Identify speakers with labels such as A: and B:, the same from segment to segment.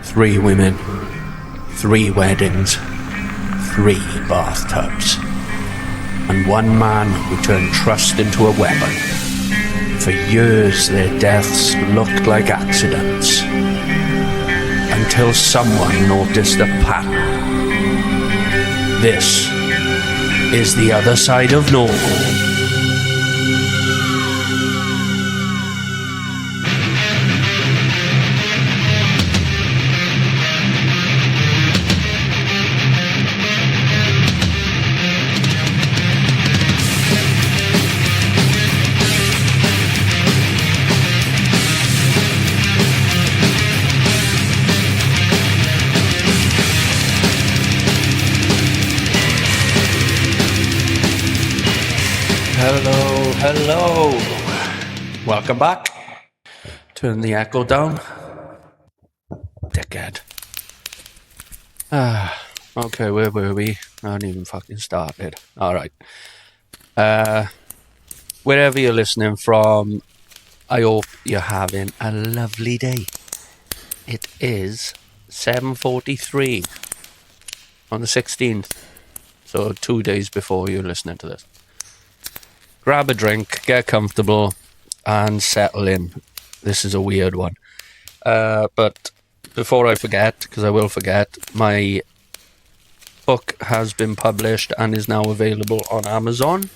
A: 3 women, 3 weddings, 3 bathtubs, and 1 man who turned trust into a weapon. For years their deaths looked like accidents, until someone noticed a pattern. This is the other side of normal. Hello. Welcome back. Turn the echo down. Dickhead. Okay, where were we? I hadn't even fucking started. Alright. Wherever you're listening from, I hope you're having a lovely day. It is 7:43 on the 16th. So 2 days before you're listening to this. Grab a drink, get comfortable, and settle in. This is a weird one. But before I forget, because I will forget, my book has been published and is now available on Amazon.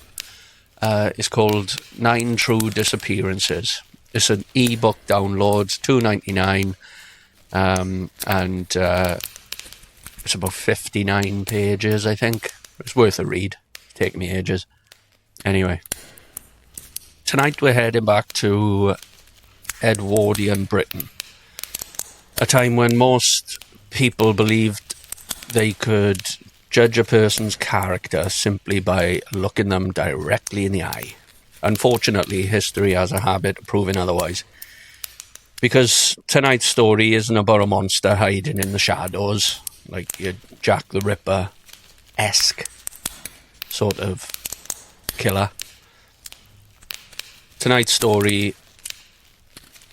A: It's called 9 True Disappearances. It's an ebook download, $2.99, and it's about 59 pages, I think. It's worth a read. It's taken me ages. Anyway, tonight we're heading back to Edwardian Britain, a time when most people believed they could judge a person's character simply by looking them directly in the eye. Unfortunately, history has a habit of proving otherwise, because tonight's story isn't about a monster hiding in the shadows, like your Jack the Ripper-esque sort of killer. Tonight's story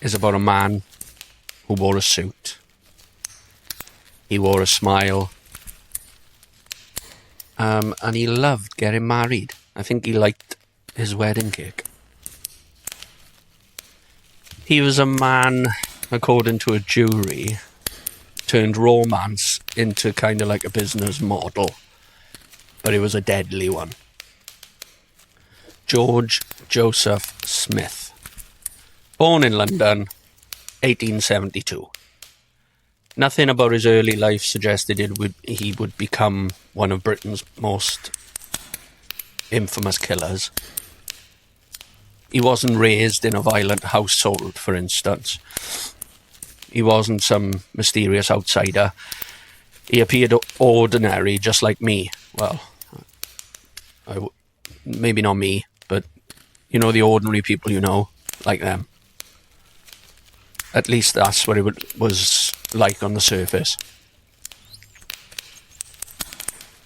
A: is about a man who wore a suit. He wore a smile. And he loved getting married. I think he liked his wedding cake. He was a man, according to a jury, turned romance into kind of like a business model. But it was a deadly one. George Joseph Smith, born in London, 1872. Nothing about his early life suggested he would become one of Britain's most infamous killers. He wasn't raised in a violent household, for instance. He wasn't some mysterious outsider. He appeared ordinary, just like me. Well, maybe not me. But, you know, the ordinary people you know, like them. At least that's what it was like on the surface.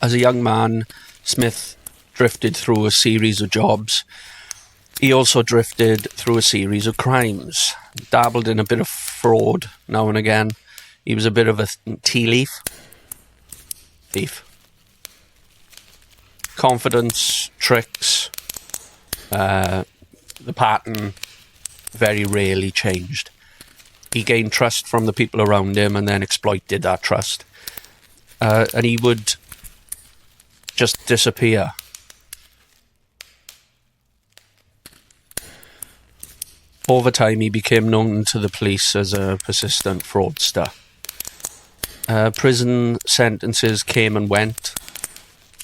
A: As a young man, Smith drifted through a series of jobs. He also drifted through a series of crimes. Dabbled in a bit of fraud now and again. He was a bit of a tea leaf. Thief. Confidence, tricks. The pattern very rarely changed. He gained trust from the people around him and then exploited that trust. And he would just disappear. Over time, he became known to the police as a persistent fraudster. Prison sentences came and went,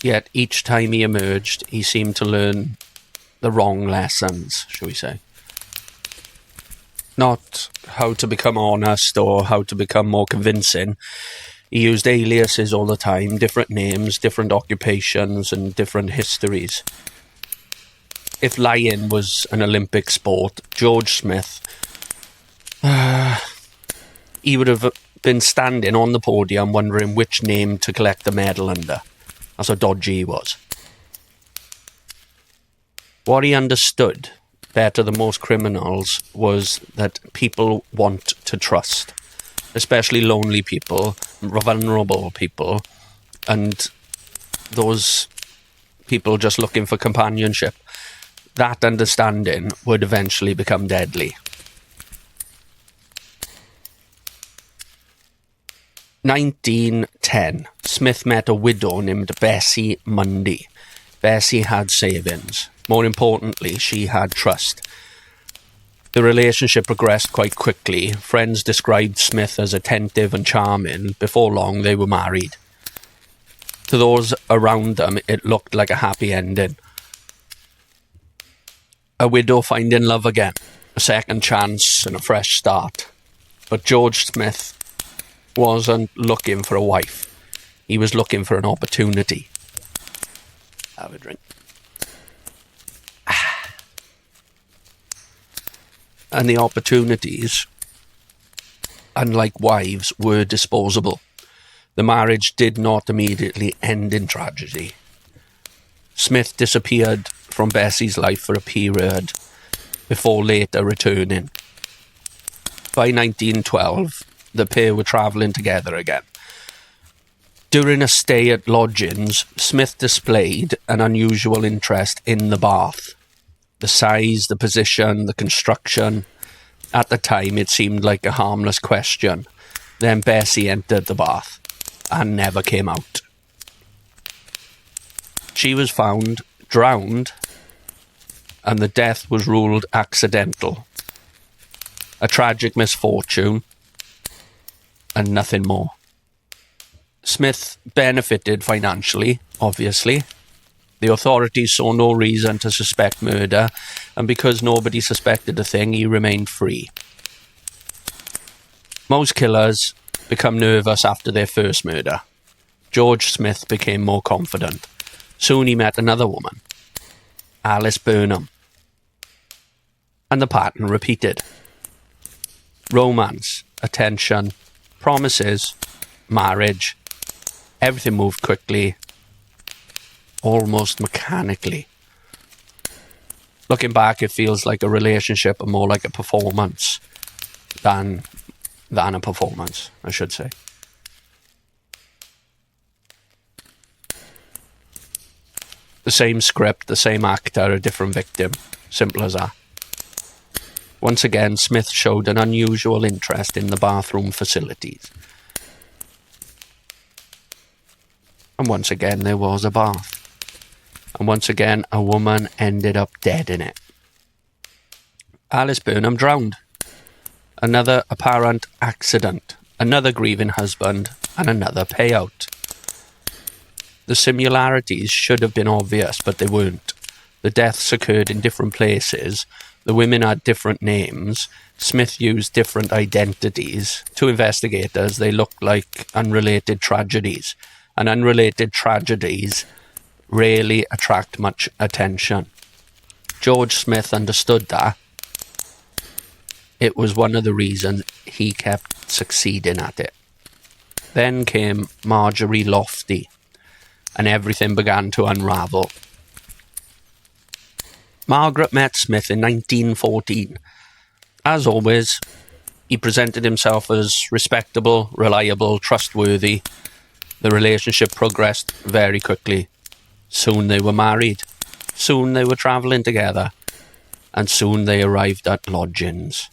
A: yet each time he emerged, he seemed to learn the wrong lessons, shall we say. Not how to become honest or how to become more convincing. He used aliases all the time, different names, different occupations, and different histories. If lying was an Olympic sport, George Smith, he would have been standing on the podium wondering which name to collect the medal under. That's how dodgy he was. What he understood better than most criminals was that people want to trust. especially lonely people, vulnerable people, and those people just looking for companionship. That understanding would eventually become deadly. 1910, Smith met a widow named Bessie Mundy. Bessie had savings. More importantly, she had trust. The relationship progressed quite quickly. Friends described Smith as attentive and charming. Before long, they were married. To those around them, it looked like a happy ending. A widow finding love again, a second chance and a fresh start. But George Smith wasn't looking for a wife. He was looking for an opportunity. Have a drink. And the opportunities, unlike wives, were disposable. The marriage did not immediately end in tragedy. Smith disappeared from Bessie's life for a period before later returning. By 1912, the pair were travelling together again. During a stay at lodgings, Smith displayed an unusual interest in the bath. The size, the position, the construction. At the time, it seemed like a harmless question. Then Bessie entered the bath and never came out. She was found drowned, and the death was ruled accidental. A tragic misfortune, and nothing more. Smith benefited financially, obviously. The authorities saw no reason to suspect murder, and because nobody suspected a thing, he remained free. Most killers become nervous after their first murder. George Smith became more confident. Soon he met another woman, Alice Burnham. And the pattern repeated. Romance, attention, promises, marriage. Everything moved quickly, almost mechanically. Looking back, it feels like a relationship, or more like a performance than a performance, I should say. The same script, the same actor, a different victim. Simple as that. Once again, Smith showed an unusual interest in the bathroom facilities. And once again, there was a bath. And once again, a woman ended up dead in it. Alice Burnham drowned. Another apparent accident. Another grieving husband. And another payout. The similarities should have been obvious, but they weren't. The deaths occurred in different places. The women had different names. Smith used different identities. To investigators, they looked like unrelated tragedies. And unrelated tragedies rarely attract much attention. George Smith understood that. It was one of the reasons he kept succeeding at it. Then came Marjorie Lofty, and everything began to unravel. Margaret met Smith in 1914. As always, he presented himself as respectable, reliable, trustworthy. The relationship progressed very quickly. Soon they were married. Soon they were travelling together. And soon they arrived at lodgings.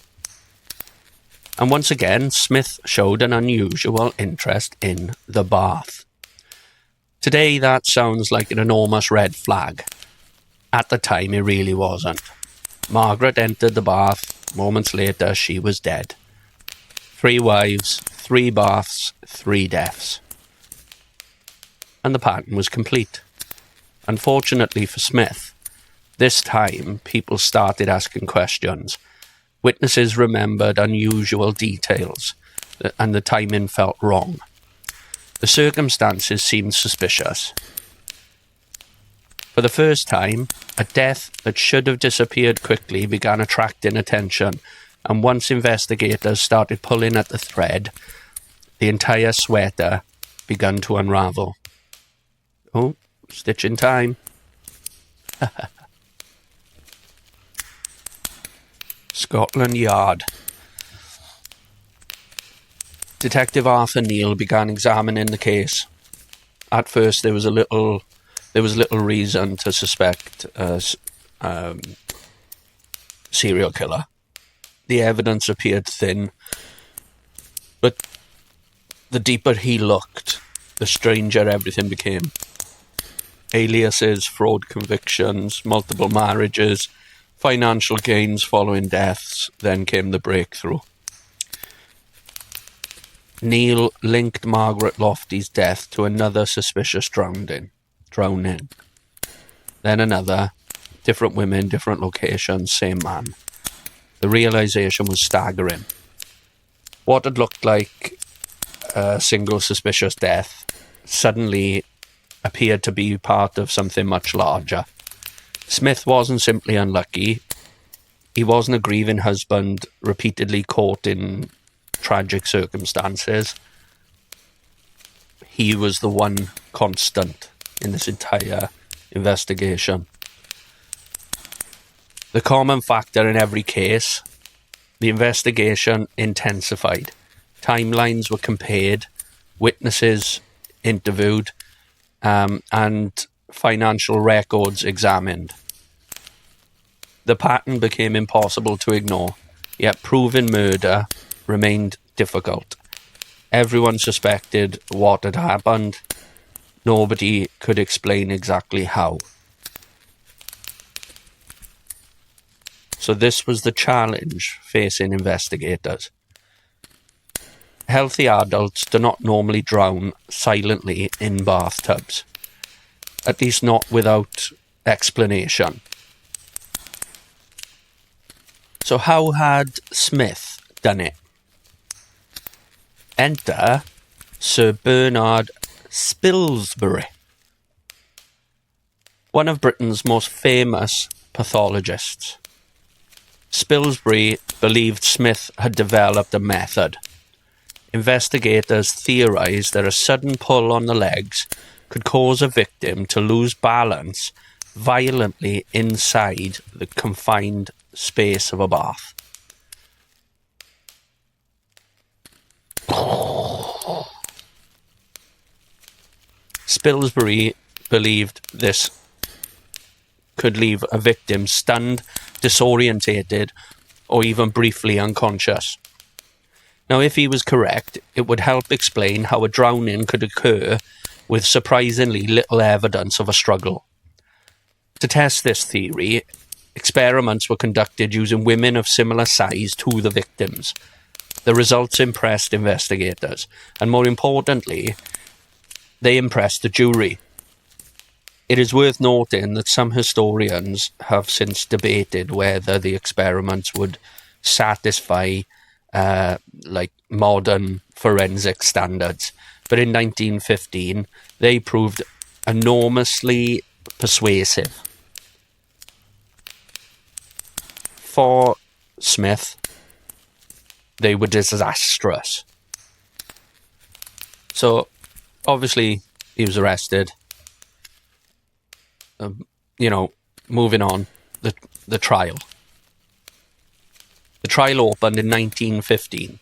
A: And once again, Smith showed an unusual interest in the bath. Today, that sounds like an enormous red flag. At the time, it really wasn't. Margaret entered the bath. Moments later, she was dead. 3 wives, 3 baths, 3 deaths. And the pattern was complete. Unfortunately for Smith, this time people started asking questions. Witnesses remembered unusual details, and the timing felt wrong. The circumstances seemed suspicious. For the first time, a death that should have disappeared quickly began attracting attention, and once investigators started pulling at the thread, the entire sweater began to unravel. Oh, stitching time. Scotland Yard. Detective Arthur Neal began examining the case. At first, there was little reason to suspect a serial killer. The evidence appeared thin, but the deeper he looked, the stranger everything became. Aliases, fraud convictions, multiple marriages, financial gains following deaths. Then came the breakthrough. Neil linked Margaret Lofty's death to another suspicious drowning. Then another. Different women, different locations, same man. The realization was staggering. What had looked like a single suspicious death suddenly appeared to be part of something much larger. Smith wasn't simply unlucky. He wasn't a grieving husband repeatedly caught in tragic circumstances. He was the one constant in this entire investigation. The common factor in every case, the investigation intensified. Timelines were compared, witnesses interviewed, and financial records examined. The pattern became impossible to ignore, yet proving murder remained difficult. Everyone suspected what had happened. Nobody could explain exactly how. So this was the challenge facing investigators. Healthy adults do not normally drown silently in bathtubs, at least not without explanation. So how had Smith done it? Enter Sir Bernard Spilsbury, one of Britain's most famous pathologists. Spilsbury believed Smith had developed a method. Investigators theorised that a sudden pull on the legs could cause a victim to lose balance violently inside the confined space of a bath. Spilsbury believed this could leave a victim stunned, disorientated, or even briefly unconscious. Now, if he was correct, it would help explain how a drowning could occur with surprisingly little evidence of a struggle. To test this theory, experiments were conducted using women of similar size to the victims. The results impressed investigators, and more importantly, they impressed the jury. It is worth noting that some historians have since debated whether the experiments would satisfy modern forensic standards. But in 1915, they proved enormously persuasive. For Smith, they were disastrous. So, obviously, he was arrested. Moving on, the trial. The trial opened in 1915.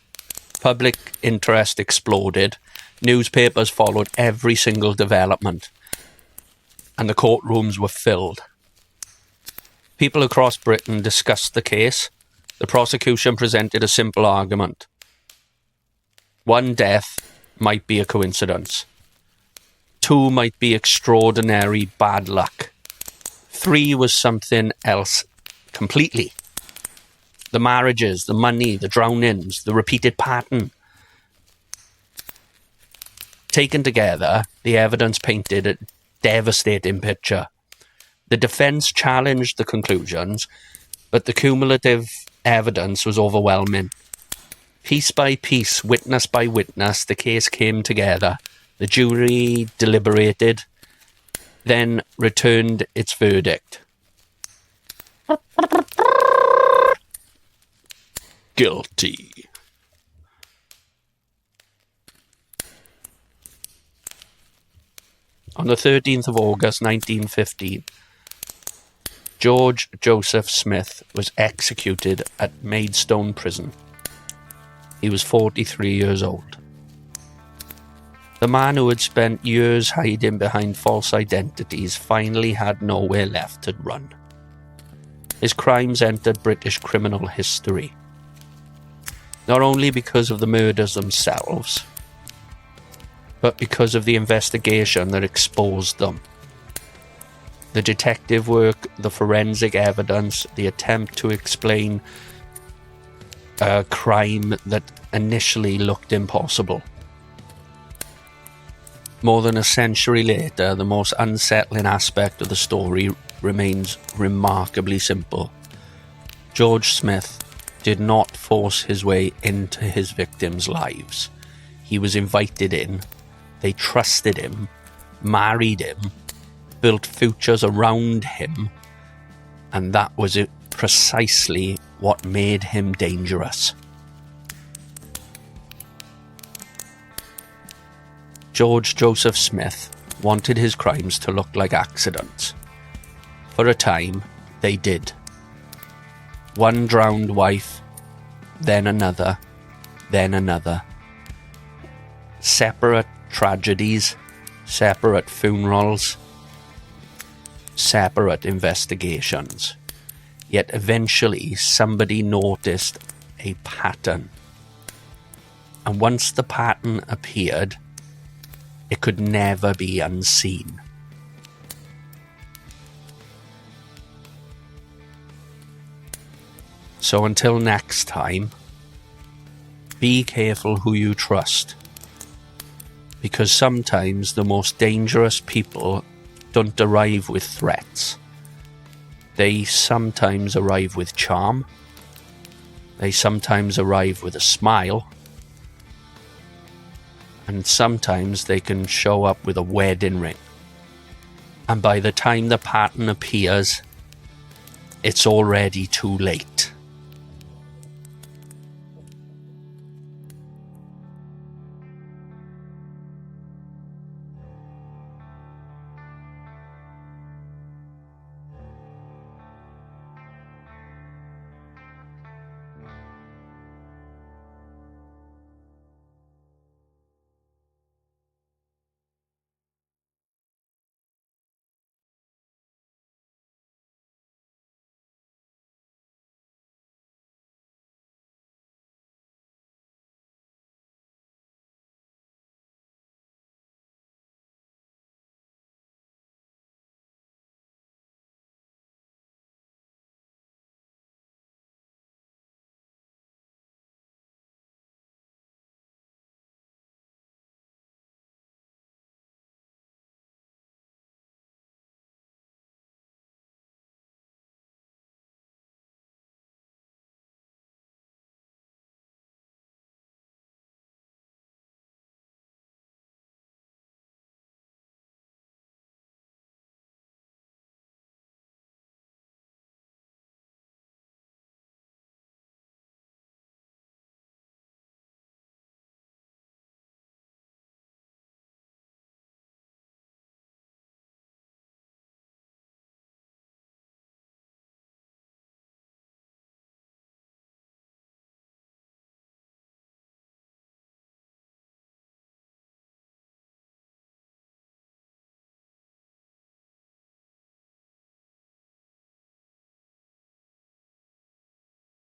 A: Public interest exploded. Newspapers followed every single development. And the courtrooms were filled. People across Britain discussed the case. The prosecution presented a simple argument. One death might be a coincidence. 2 might be extraordinary bad luck. 3 was something else completely. The marriages, the money, the drownings, the repeated pattern. Taken together, the evidence painted a devastating picture. The defence challenged the conclusions, but the cumulative evidence was overwhelming. Piece by piece, witness by witness, the case came together. The jury deliberated, then returned its verdict. Guilty. On the 13th of August 1915, George Joseph Smith was executed at Maidstone Prison. He was 43 years old. The man who had spent years hiding behind false identities finally had nowhere left to run. His crimes entered British criminal history, not only because of the murders themselves, but because of the investigation that exposed them. The detective work, the forensic evidence, the attempt to explain a crime that initially looked impossible. More than a century later, the most unsettling aspect of the story remains remarkably simple. George Smith did not force his way into his victims' lives. He was invited in, they trusted him, married him, built futures around him, and that was precisely what made him dangerous. George Joseph Smith wanted his crimes to look like accidents. For a time, they did. One drowned wife, then another, then another. Separate tragedies, separate funerals, separate investigations. Yet eventually somebody noticed a pattern. And once the pattern appeared, it could never be unseen. So until next time, be careful who you trust. Because sometimes the most dangerous people don't arrive with threats. They sometimes arrive with charm. They sometimes arrive with a smile. And sometimes they can show up with a wedding ring. And by the time the pattern appears, it's already too late.